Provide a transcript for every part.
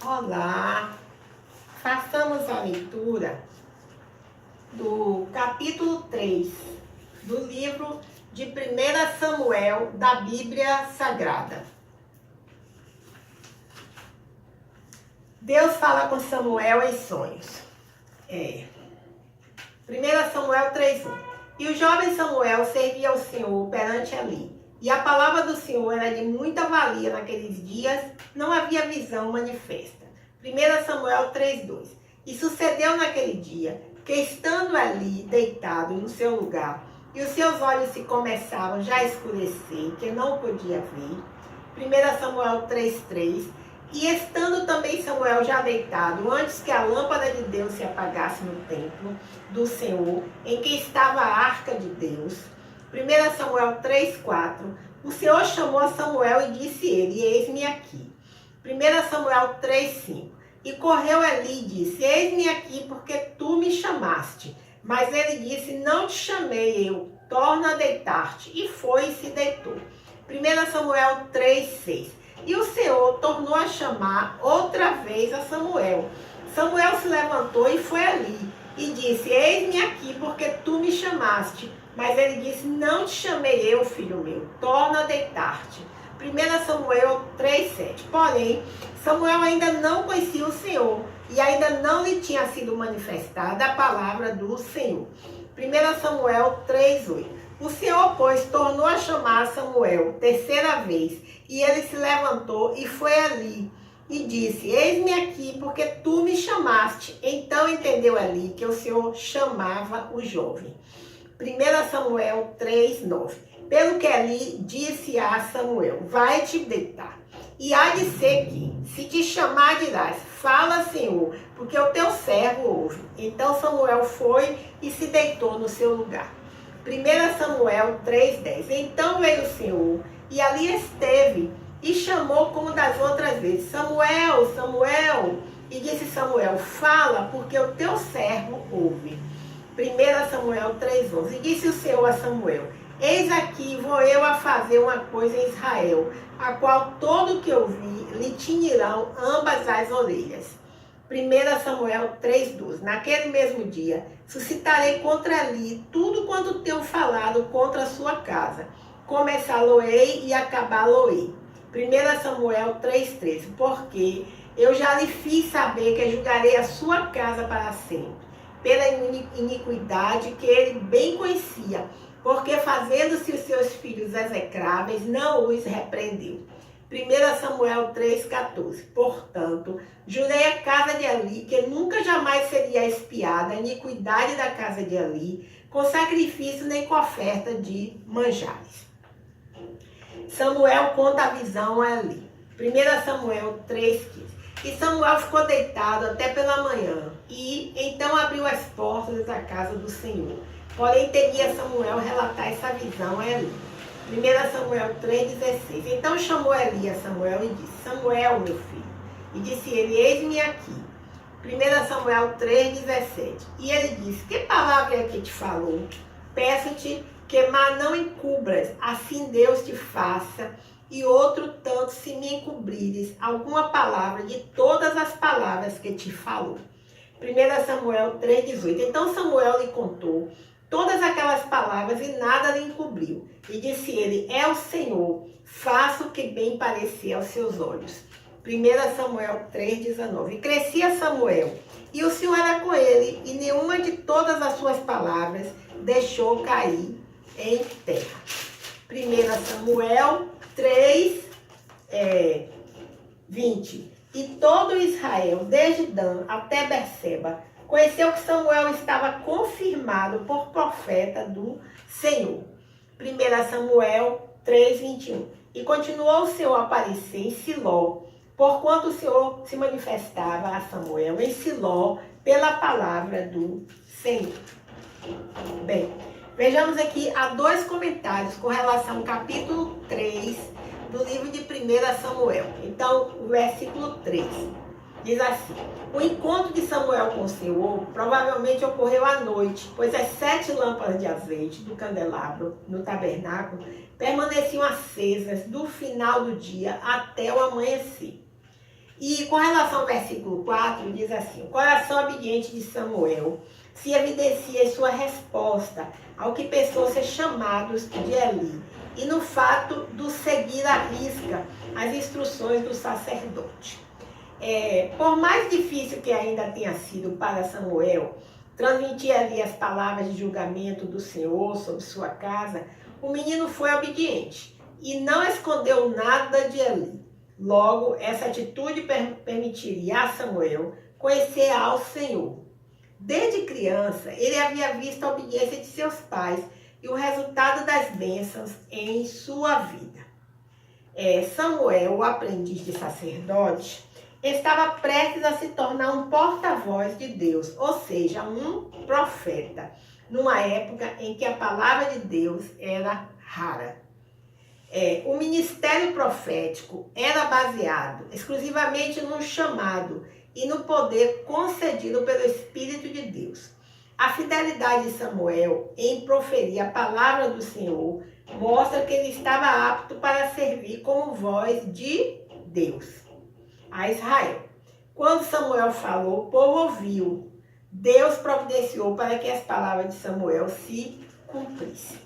Olá, façamos a leitura do capítulo 3 do livro de 1 Samuel da Bíblia Sagrada. Deus fala com Samuel em sonhos. 1 Samuel 3:1. E o jovem Samuel servia ao Senhor perante Eli. E a palavra do Senhor era de muita valia naqueles dias, não havia visão manifesta. 1 Samuel 3:2. E sucedeu naquele dia, que estando ali deitado no seu lugar, e os seus olhos se começavam já a escurecer, que não podia ver. 1 Samuel 3:3. E estando também Samuel já deitado, antes que a lâmpada de Deus se apagasse no templo do Senhor, em que estava a arca de Deus. 1 Samuel 3:4. O Senhor chamou a Samuel e disse ele: eis-me aqui. 1 Samuel 3:5. E correu Eli e disse: eis-me aqui, porque tu me chamaste. Mas ele disse: não te chamei eu, torna a deitar-te. E foi e se deitou. 1 Samuel 3:6. E o Senhor tornou a chamar outra vez a Samuel. Samuel se levantou e foi ali, e disse: eis-me aqui, porque tu me chamaste. Mas ele disse: não te chamei eu, filho meu, torna a deitar-te. 1 Samuel 3:7. Porém, Samuel ainda não conhecia o Senhor, e ainda não lhe tinha sido manifestada a palavra do Senhor. 1 Samuel 3:8. O Senhor, pois, tornou a chamar Samuel terceira vez, e ele se levantou e foi ali, e disse: eis-me aqui, porque tu me chamaste. Então entendeu Eli que o Senhor chamava o jovem. 1 Samuel 3:9. Pelo que Eli disse a Samuel: vai-te deitar. E há de ser que, se te chamar, dirás: fala, Senhor, porque o teu servo ouve. Então Samuel foi e se deitou no seu lugar. 1 Samuel 3:10. Então veio o Senhor, e ali esteve, e chamou como das outras vezes: Samuel, Samuel. E disse Samuel: fala, porque o teu servo ouve. 1 Samuel 3:11. E disse o Senhor a Samuel: eis aqui vou eu a fazer uma coisa em Israel, a qual todo que ouvir lhe tinirão ambas as orelhas. 1 Samuel 3:12. Naquele mesmo dia, suscitarei contra Eli tudo quanto tenho falado contra a sua casa. Começá-lo-ei e acabá-lo-ei. 1 Samuel 3:13. Porque eu já lhe fiz saber que julgarei a sua casa para sempre, pela iniquidade que ele bem conhecia, porque fazendo-se os seus filhos execráveis, não os repreendeu. 1 Samuel 3:14. Portanto, jurei a casa de Eli que nunca jamais seria expiada a iniquidade da casa de Eli, com sacrifício nem com oferta de manjares. Samuel conta a visão a Eli. 1 Samuel 3:15. E Samuel ficou deitado até pela manhã, e então abriu as portas da casa do Senhor. Porém, temia Samuel relatar essa visão a Eli. 1 Samuel 3:16. Então chamou Eli a Samuel e disse: Samuel, meu filho. E disse ele: eis-me aqui. 1 Samuel 3:17. E ele disse: que palavra é que te falou? Peço-te que não encubras, assim Deus te faça, e outro tanto se me encobrires alguma palavra de todas as palavras que te falou. 1 Samuel 3:18. Então Samuel lhe contou todas aquelas palavras e nada lhe encobriu. E disse ele: é o Senhor, faça o que bem parecer aos seus olhos. 1 Samuel 3:19. E crescia Samuel, e o Senhor era com ele, e nenhuma de todas as suas palavras deixou cair em terra. 1 Samuel 3:20. E todo Israel, desde Dan até Berseba, conheceu que Samuel estava confirmado por profeta do Senhor. 1 Samuel 3:21. E continuou o Senhor a aparecer em Siló, porquanto o Senhor se manifestava a Samuel em Siló pela palavra do Senhor. Bem, vejamos aqui, há dois comentários com relação ao capítulo 3 do livro de 1 Samuel. Então, o versículo 3 diz assim: o encontro de Samuel com o Senhor provavelmente ocorreu à noite, pois as 7 lâmpadas de azeite do candelabro no tabernáculo permaneciam acesas do final do dia até o amanhecer. E com relação ao versículo 4, diz assim: o coração obediente de Samuel se evidencia em sua resposta ao que pensou ser chamados de Eli, e no fato do seguir à risca as instruções do sacerdote. Por mais difícil que ainda tenha sido para Samuel transmitir ali as palavras de julgamento do Senhor sobre sua casa, o menino foi obediente e não escondeu nada de Eli. Logo, essa atitude permitiria a Samuel conhecer ao Senhor. Desde criança, ele havia visto a obediência de seus pais e o resultado das bênçãos em sua vida. Samuel, o aprendiz de sacerdote, estava prestes a se tornar um porta-voz de Deus, ou seja, um profeta, numa época em que a palavra de Deus era rara. O ministério profético era baseado exclusivamente no chamado e no poder concedido pelo Espírito de Deus. A fidelidade de Samuel em proferir a palavra do Senhor mostra que ele estava apto para servir como voz de Deus a Israel. Quando Samuel falou, o povo ouviu. Deus providenciou para que as palavras de Samuel se cumprissem.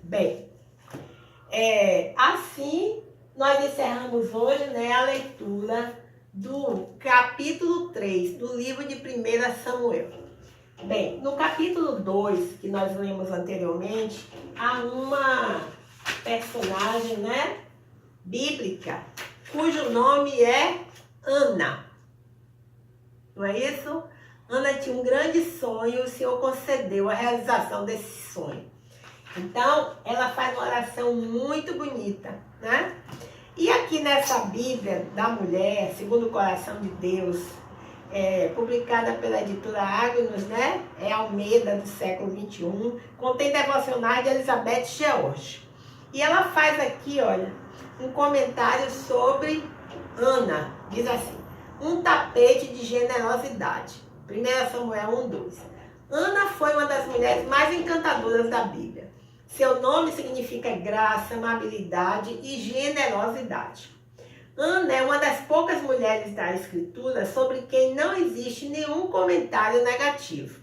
Bem, assim nós encerramos hoje, a leitura do capítulo 3 do livro de 1 Samuel. Bem, no capítulo 2, que nós lemos anteriormente, há uma personagem, bíblica, cujo nome é Ana. Não é isso? Ana tinha um grande sonho e o Senhor concedeu a realização desse sonho. Então, ela faz uma oração muito bonita, E aqui nessa Bíblia da Mulher, segundo o coração de Deus, publicada pela editora Agnus, é Almeida, do século 21, contém devocionais de Elizabeth George. E ela faz aqui, olha, um comentário sobre Ana. Diz assim: um tapete de generosidade. 1 Samuel 1:2. Ana foi uma das mulheres mais encantadoras da Bíblia. Seu nome significa graça, amabilidade e generosidade. Ana é uma das poucas mulheres da Escritura sobre quem não existe nenhum comentário negativo.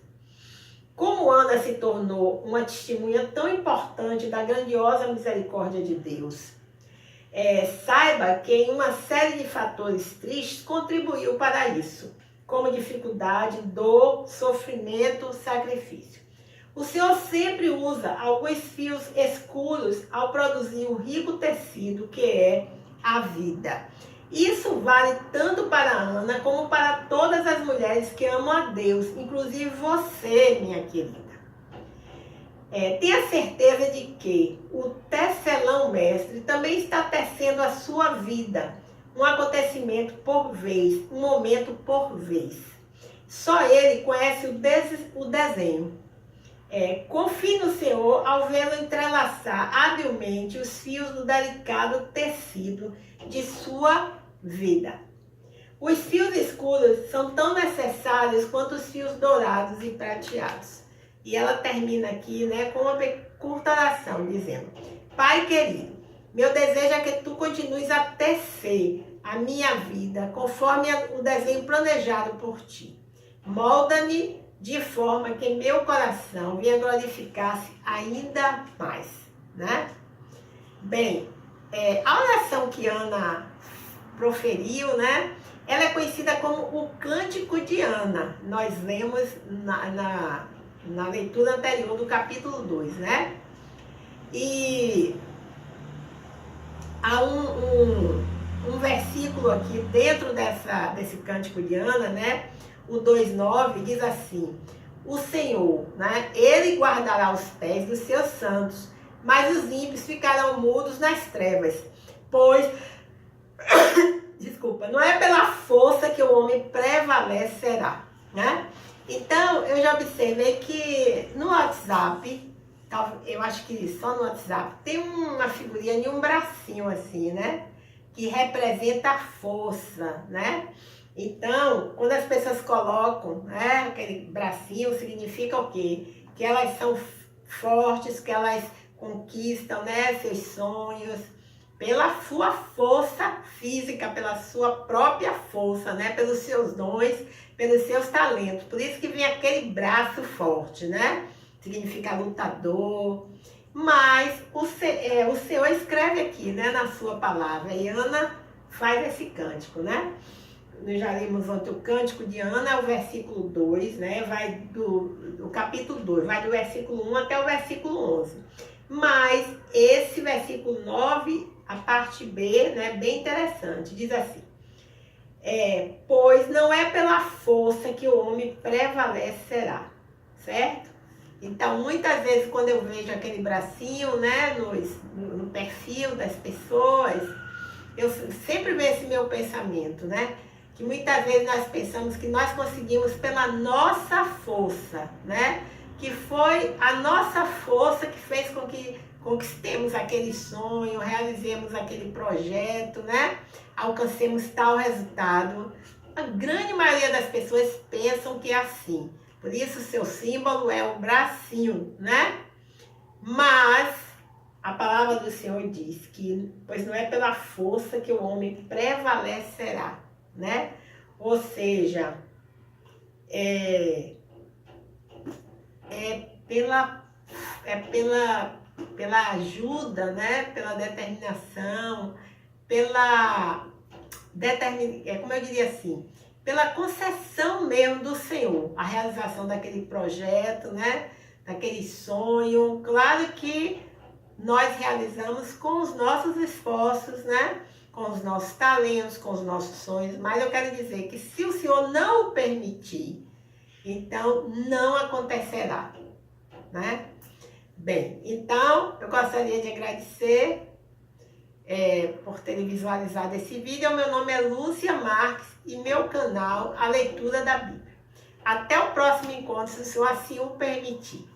Como Ana se tornou uma testemunha tão importante da grandiosa misericórdia de Deus? Saiba que em uma série de fatores tristes contribuiu para isso, como dificuldade, dor, sofrimento, sacrifício. O Senhor sempre usa alguns fios escuros ao produzir o rico tecido que é a vida. Isso vale tanto para Ana como para todas as mulheres que amam a Deus, inclusive você, minha querida. Tenha certeza de que o tecelão mestre também está tecendo a sua vida, um acontecimento por vez, um momento por vez. Só ele conhece o desenho. Confie no Senhor ao vê-lo entrelaçar habilmente os fios do delicado tecido de sua vida. Os fios escuros são tão necessários quanto os fios dourados e prateados. E ela termina aqui, com uma curta oração, dizendo: Pai querido, meu desejo é que tu continues a tecer a minha vida conforme o desenho planejado por ti. Molda-me de forma que meu coração venha glorificar-se ainda mais, Bem, a oração que Ana proferiu, ela é conhecida como o Cântico de Ana. Nós lemos na leitura anterior do capítulo 2, E há um versículo aqui dentro desse Cântico de Ana, o 2:9, diz assim: o Senhor, Ele guardará os pés dos seus santos, mas os ímpios ficarão mudos nas trevas, pois, não é pela força que o homem prevalecerá, Então, eu já observei que no WhatsApp, eu acho que só no WhatsApp, tem uma figurinha de um bracinho assim, que representa a força, Então, quando as pessoas colocam aquele bracinho, significa o quê? Que elas são fortes, que elas conquistam seus sonhos, pela sua força física, pela sua própria força, né? Pelos seus dons, pelos seus talentos. Por isso que vem aquele braço forte, né? Significa lutador. Mas o Senhor escreve aqui, né, na sua palavra, e Ana faz esse cântico, né? Nós já lemos ontem o cântico de Ana, é o versículo 2, né? Vai do capítulo 2, vai do versículo 1 até o versículo 11. Mas esse versículo 9, a parte B, né, bem interessante, diz assim: pois não é pela força que o homem prevalecerá, certo? Então, muitas vezes, quando eu vejo aquele bracinho, né, no perfil das pessoas, eu sempre vejo esse meu pensamento, né? Que muitas vezes nós pensamos que nós conseguimos pela nossa força, né? Que foi a nossa força que fez com que conquistemos aquele sonho, realizemos aquele projeto, né? Alcancemos tal resultado. A grande maioria das pessoas pensam que é assim. Por isso, seu símbolo é o bracinho, né? Mas a palavra do Senhor diz que, pois não é pela força que o homem prevalecerá, né? Ou seja, pela ajuda, né? Pela determinação, como eu diria assim, pela concessão mesmo do Senhor, a realização daquele projeto, né? Daquele sonho. Claro que nós realizamos com os nossos esforços, né? Com os nossos talentos, com os nossos sonhos, mas eu quero dizer que se o Senhor não o permitir, então não acontecerá, né? Bem, então eu gostaria de agradecer por terem visualizado esse vídeo. Meu nome é Lúcia Marques e meu canal, A Leitura da Bíblia. Até o próximo encontro, se o Senhor assim o permitir.